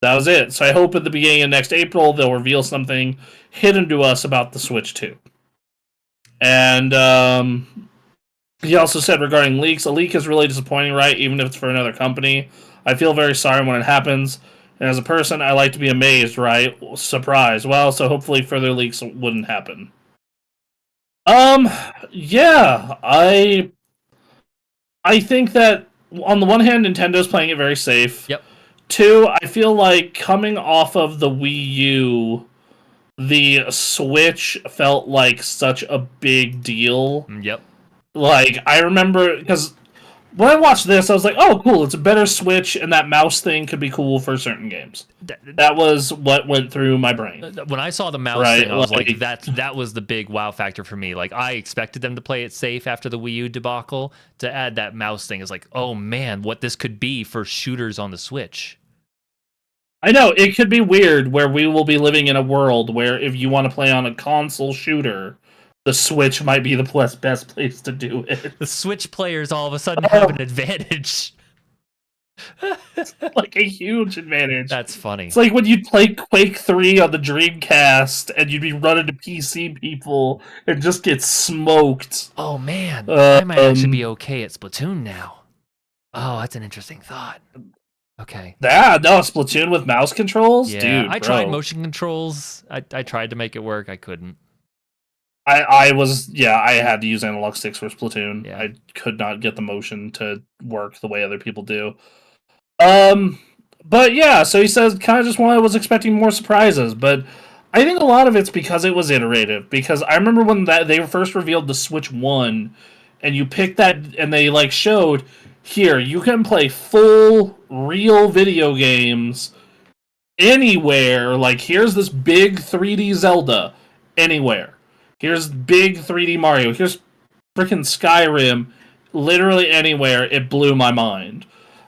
that was it. So I hope at the beginning of next April they'll reveal something hidden to us about the Switch 2. And he also said regarding leaks, a leak is really disappointing, right? Even if it's for another company. I feel very sorry when it happens. And as a person, I like to be amazed, right? Surprised. Well, so hopefully further leaks wouldn't happen. Yeah, I think that on the one hand, Nintendo's playing it very safe. Yep. Two, I feel like coming off of the Wii U, the Switch felt like such a big deal. Yep. Like, I remember, because when I watched this, I was like, oh, cool, it's a better Switch, and that mouse thing could be cool for certain games. That was what went through my brain. When I saw the mouse thing, I was like, that was the big wow factor for me. Like, I expected them to play it safe after the Wii U debacle. To add that mouse thing is like, oh man, what this could be for shooters on the Switch. I know, it could be weird where we will be living in a world where if you want to play on a console shooter, the Switch might be the best place to do it. The Switch players all of a sudden have an advantage. Like a huge advantage. That's funny. It's like when you'd play Quake 3 on the Dreamcast and you'd be running to PC people and just get smoked. Oh man, I might actually be okay at Splatoon now. Oh, that's an interesting thought. Okay. Yeah, no, Splatoon with mouse controls? Yeah, Dude, I tried motion controls. I tried to make it work. I couldn't. I had to use analog sticks for Splatoon. Yeah. I could not get the motion to work the way other people do. But yeah, so he says kind of just was expecting more surprises, but I think a lot of it's because it was iterative. Because I remember when they first revealed the Switch 1, and you picked that, and they showed, here, you can play full, real video games anywhere. Like, here's this big 3D Zelda, anywhere. Here's big 3D Mario. Here's freaking Skyrim, literally anywhere. It blew my mind.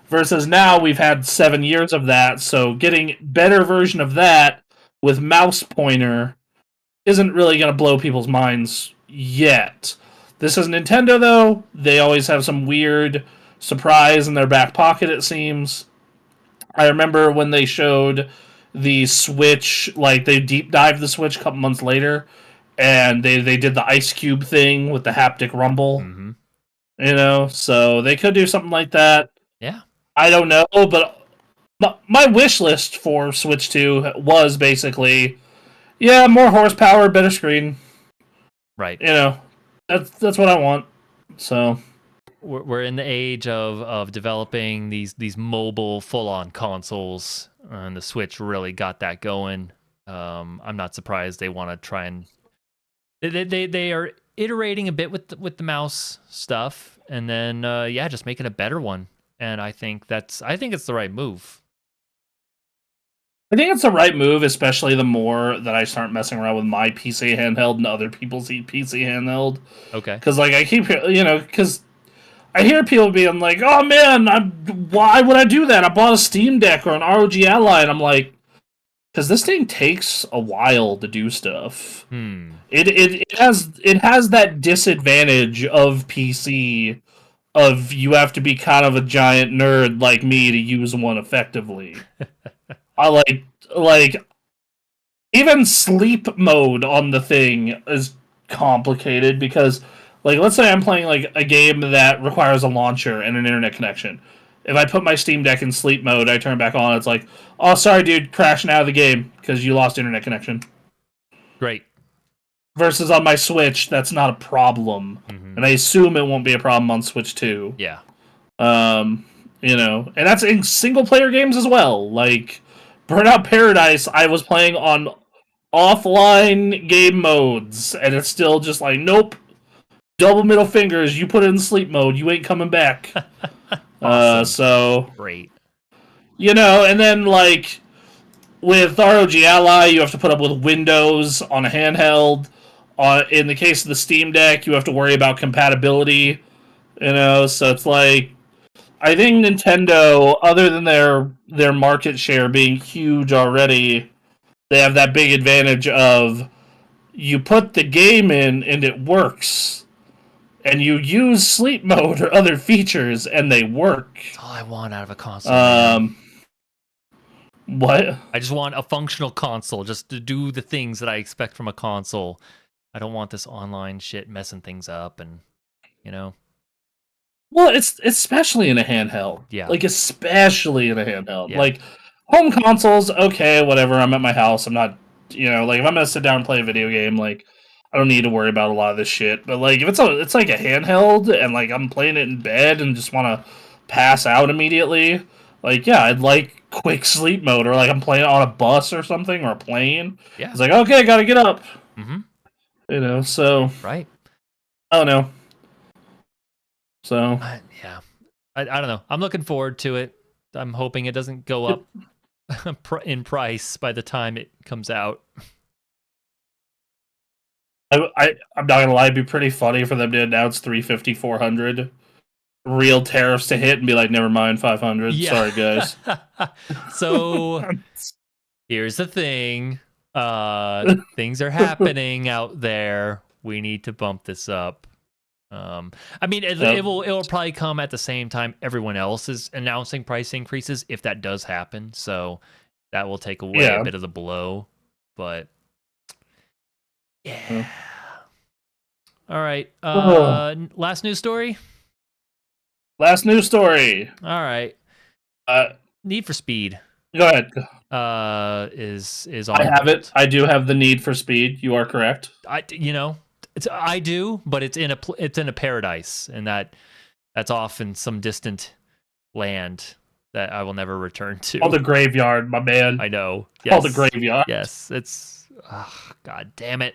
Versus now, we've had 7 years of that, so getting better version of that with mouse pointer isn't really going to blow people's minds yet. This is Nintendo, though. They always have some weird surprise in their back pocket, it seems. I remember when they showed the Switch, they deep dived the Switch a couple months later, and they did the Ice Cube thing with the haptic rumble. Mm-hmm. So they could do something like that. Yeah. I don't know, but my wish list for Switch 2 was basically, more horsepower, better screen. Right. That's what I want. So we're in the age of developing these mobile full-on consoles, and the Switch really got that going. I'm not surprised they want to try and they are iterating a bit with the mouse stuff, and then just making a better one. And I think it's the right move. I think it's the right move, especially the more that I start messing around with my PC handheld and other people's PC handheld. Okay. Because I keep because I hear people being like, "Oh man, why would I do that? I bought a Steam Deck or an ROG Ally," and I'm like, because this thing takes a while to do stuff. It has that disadvantage of PC of you have to be kind of a giant nerd like me to use one effectively. I like even sleep mode on the thing is complicated because let's say I'm playing a game that requires a launcher and an internet connection. If I put my Steam Deck in sleep mode, I turn back on, it's like, oh, sorry, dude, crashing out of the game because you lost internet connection. Great. Versus on my Switch, that's not a problem. Mm-hmm. And I assume it won't be a problem on Switch 2. Yeah. And that's in single-player games as well. Like, Burnout Paradise, I was playing on offline game modes, and it's still just like, nope, double middle fingers, you put it in sleep mode, you ain't coming back. Awesome. So great. And then with ROG Ally, you have to put up with Windows on a handheld. In the case of the Steam Deck, you have to worry about compatibility. You know, so it's like I think Nintendo, other than their market share being huge already, they have that big advantage of you put the game in and it works, and you use sleep mode or other features and they work. That's all I want out of a console, man. What? I just want a functional console, just to do the things that I expect from a console. I don't want this online shit messing things up, and you know, Well, it's especially in a handheld. Yeah. Like especially in a handheld. Yeah. Like home consoles, okay, whatever. I'm at my house. I'm not, like if I'm gonna sit down and play a video game, like I don't need to worry about a lot of this shit. But like if it's like a handheld and like I'm playing it in bed and just want to pass out immediately, like yeah, I'd like quick sleep mode, or like I'm playing on a bus or something or a plane. Yeah. It's like okay, gotta get up. Mm-hmm. So Right. I don't know. So Yeah, I don't know. I'm looking forward to it. I'm hoping it doesn't go up in price by the time it comes out. I'm not gonna lie, it'd be pretty funny for them to announce 350, 400 real tariffs to hit and be like, never mind, 500. Yeah. Sorry, guys. So here's the thing. Things are happening out there. We need to bump this up. I mean, it'll probably come at the same time everyone else is announcing price increases if that does happen. So that will take away a bit of the blow. But yeah. All right. Last news story. Last news story. All right. Need for Speed. Go ahead. Is on. I have it. I do have the Need for Speed. You are correct. I do, but it's in a paradise, and that's off in some distant land that I will never return to. Oh, the graveyard, my man. I know. Yes. Oh, the graveyard. Yes, it's god damn it.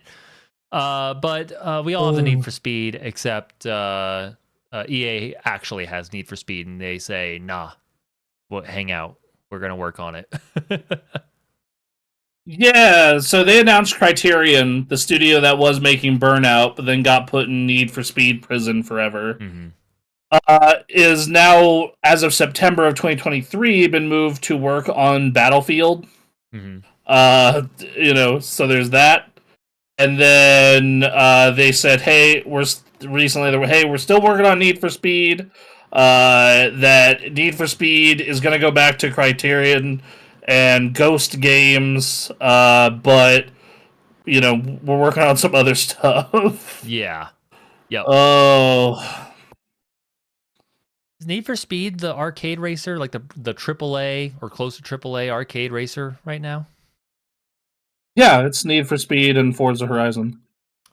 But we all have the Need for Speed, except EA actually has Need for Speed, and they say, nah, hang out. We're gonna work on it. Yeah, so they announced Criterion, the studio that was making Burnout, but then got put in Need for Speed prison forever. Mm-hmm. Is now, as of September of 2023, been moved to work on Battlefield. Mm-hmm. So there's that. And then they said, hey, we're still working on Need for Speed. That Need for Speed is going to go back to Criterion and Ghost Games, but we're working on some other stuff. Yeah. Yep. Oh. Is Need for Speed the arcade racer, like the AAA or close to AAA arcade racer right now? Yeah, it's Need for Speed and Forza Horizon.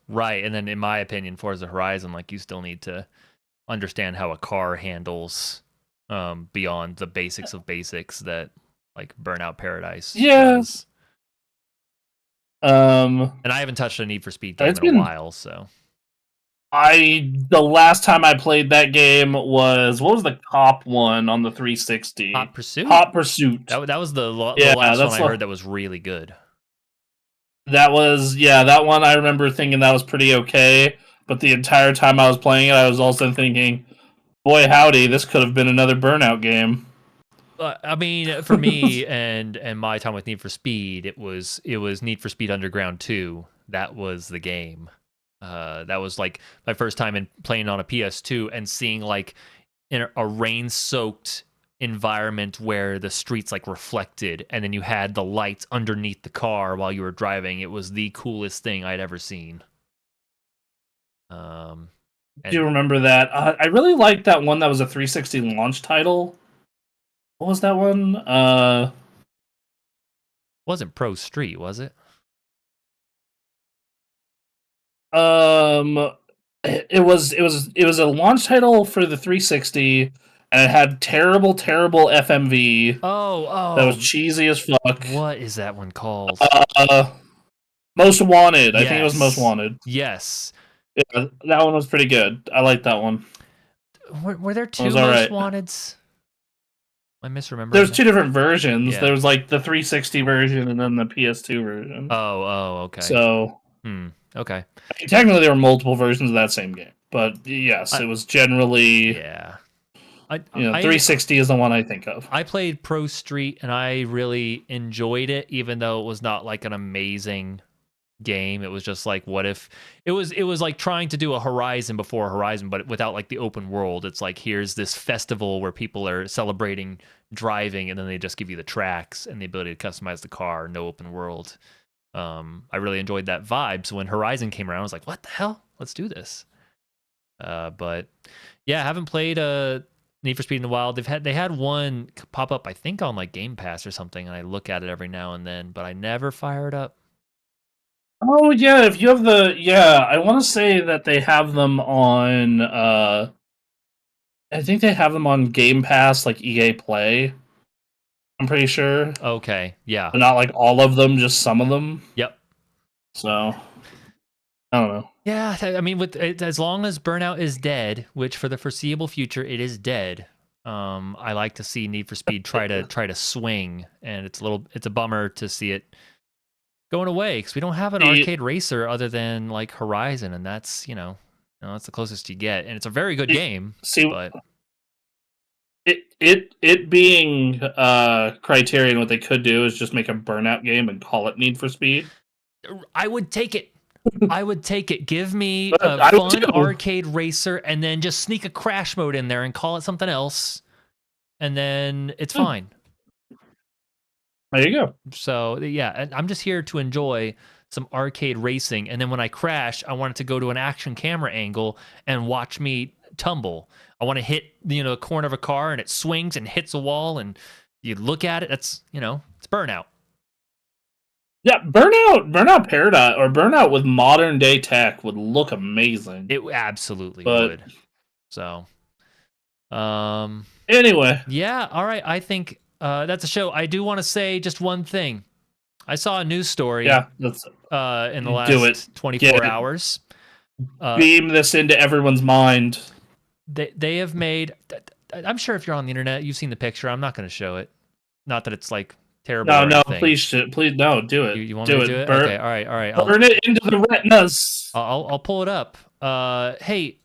Right, and then in my opinion, Forza Horizon, like you still need to understand how a car handles beyond the basics of basics that like Burnout Paradise does. And I haven't touched a Need for Speed game in a while, so the last time I played that game was, what was the cop one on the 360? Hot Pursuit. That was the last one I heard that was really good. That one I remember thinking that was pretty okay, but the entire time I was playing it, I was also thinking, boy howdy, this could have been another Burnout game. I mean, for me and my time with Need for Speed, it was Need for Speed Underground 2. That was the game. That was like my first time in playing on a PS2 and seeing like in a rain-soaked environment where the streets like reflected, and then you had the lights underneath the car while you were driving. It was the coolest thing I'd ever seen. Do you remember that? I really liked that one that was a 360 launch title. What was that one? Wasn't Pro Street, was it? It was a launch title for the 360, and it had terrible FMV. Oh, that was cheesy as fuck. What is that one called? Most Wanted. I think it was Most Wanted. Yes. Yeah, that one was pretty good. I liked that one. Were there two Most Wanteds? I misremember. There's two different versions. Yeah. There was like the 360 version and then the PS2 version. Oh, okay. So Okay. I mean, technically, there were multiple versions of that same game, but yes, it was generally Yeah. I 360 is the one I think of. I played Pro Street and I really enjoyed it, even though it was not like an amazing game. It was just like, what if it was like trying to do a Horizon before Horizon, but without like the open world. It's like, here's this festival where people are celebrating driving, and then they just give you the tracks and the ability to customize the car. No open world. I really enjoyed that vibe. So when Horizon came around, I was like, what the hell? Let's do this. But yeah, I haven't played Need for Speed in a while. They had one pop up, I think, on like Game Pass or something, and I look at it every now and then, but I never fire it up. Oh yeah, if you have I want to say that they have them on. I think they have them on Game Pass, like EA Play. I'm pretty sure, Okay, yeah, but not like all of them, just some of them. yep. So I don't know. Yeah, I mean, with as long as Burnout is dead, which for the foreseeable future it is dead, I like to see Need for Speed try to swing, and it's a bummer to see it going away because we don't have an arcade racer other than like Horizon, and that's that's the closest you get, and it's a very good game. See, but it being Criterion, what they could do is just make a Burnout game and call it Need for Speed. I would take it. I would take it. Give me But a fun arcade racer, and then just sneak a crash mode in there and call it something else, and then it's fine. There you go. So yeah, I'm just here to enjoy some arcade racing, and then when I crash, I want it to go to an action camera angle and watch me tumble. I want to hit the corner of a car and it swings and hits a wall, and you look at it. That's it's Burnout. Yeah, Burnout Paradise or Burnout with modern day tech would look amazing. It absolutely would. So, anyway, yeah, all right. I think that's a show. I do want to say just one thing. I saw a news story. Yeah, in the last 24 hours. Beam this into everyone's mind. They have made. I'm sure if you're on the internet, you've seen the picture. I'm not going to show it. Not that it's like terrible. No, please, no, do it. You want me to do it? Okay, all right. Burn it into the retinas. I'll pull it up. Hey,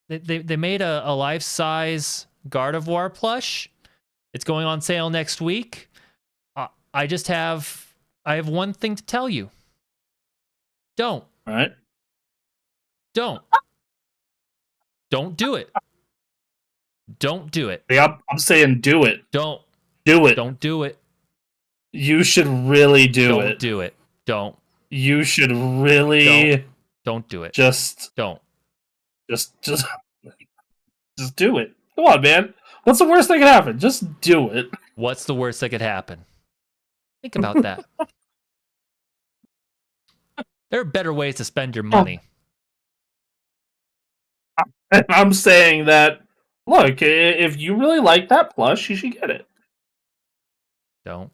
they made a life-size Gardevoir plush. It's going on sale next week. I have one thing to tell you. Don't. All right. Don't do it. Don't do it. Yeah, I'm saying do it. Don't do it. Don't do it. You should really do it. Don't do it. Don't. You should really. Don't do it. Just don't. Just do it. Come on, man. What's the worst that could happen? Just do it. What's the worst that could happen? Think about that. There are better ways to spend your money. I'm saying that, look, if you really like that plush, you should get it. Don't.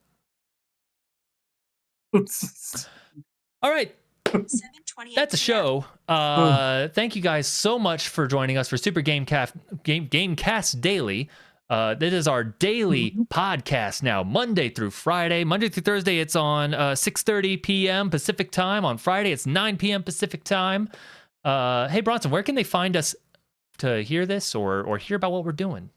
All right. That's a show. Thank you guys so much for joining us for Super Gamecast Daily. This is our daily podcast now, Monday through Friday. Monday through Thursday, it's on 6:30 p.m. Pacific time. On Friday, it's 9 p.m. Pacific time. Hey, Bronson, where can they find us to hear this or hear about what we're doing?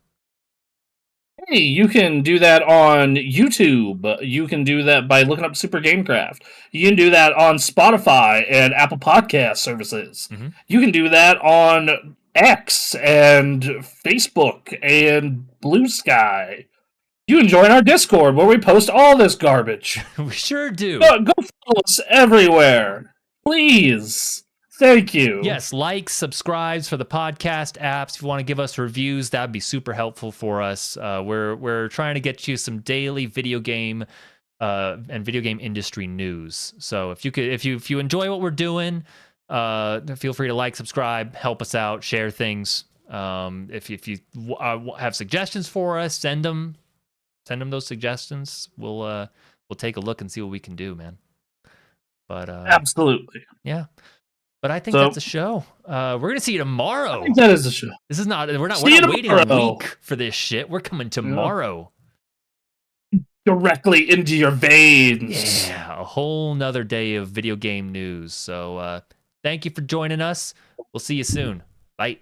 Hey, you can do that on YouTube. You can do that by looking up Super Gamecraft. You can do that on Spotify and Apple Podcast services. Mm-hmm. You can do that on X and Facebook and Blue Sky. You can join our Discord where we post all this garbage. We sure do. Go follow us everywhere. Please. Thank you. Yes, like, subscribes for the podcast apps. If you want to give us reviews, that'd be super helpful for us. We're trying to get you some daily video game and video game industry news. So if you enjoy what we're doing, feel free to like, subscribe, help us out, share things. If you have suggestions for us, send them those suggestions. We'll take a look and see what we can do, man. But absolutely, yeah. But I think that's a show. We're gonna see you tomorrow. I think that is a show. This is not. We're not waiting a week for this shit. We're coming tomorrow. directly into your veins. Yeah, a whole nother day of video game news. So thank you for joining us. We'll see you soon. Bye.